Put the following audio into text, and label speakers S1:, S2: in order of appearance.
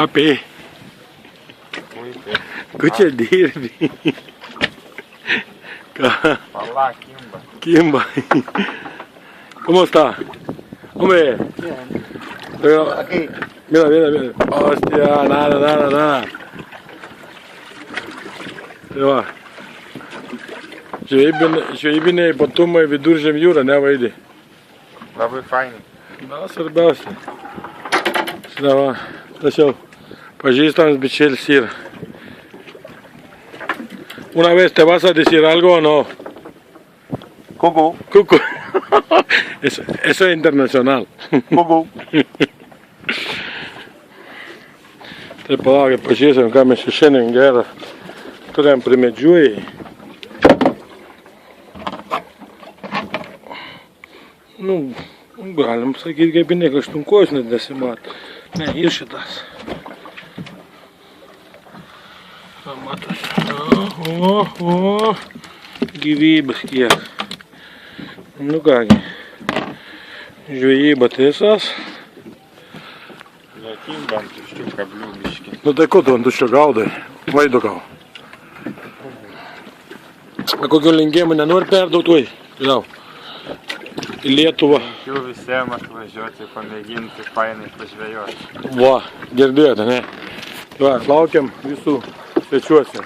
S1: Papi, tu ce dirbi?
S2: Olá, Kimba.
S1: Kimba. ¿Cómo está? Hombre.
S2: Aquí.
S1: Mira, mira, mira. Hostia, nada. Va. Žvejybiniai ypatumai Viduržemio jūra, ne Vaidai?
S2: Labai fainai.
S1: Na, svarbiausia. Šitą va, tačiau pažįstamas bičiulis yra. Una vez te vas a decir algo o no?
S2: Cucu.
S1: Cucu. Eso es internacional.
S2: Cucu.
S1: Tai palaukit, pažiūrėsim, ką mes šiandien gerą turėjom primedžiuojai. Nu, galim sakyti, kaip niekas štunkojus net nesimato. Ne, ir šitas. Matos. O, gyvybės kiek. Nu kągi. Žvejyba tiesas.
S2: Kimba ant tuščių kablių biškį.
S1: Nu tai ko tu ant tuščio gaudai? Vaido gal. Kokio linkėjimo nenori perduoti? Vėliau. Į Lietuvą.
S2: Linkiu visiems atvažiuoti, pamėginti, fainai pažvejoti.
S1: Va, girdėjote, ne? Va, laukiam visų svečiuose.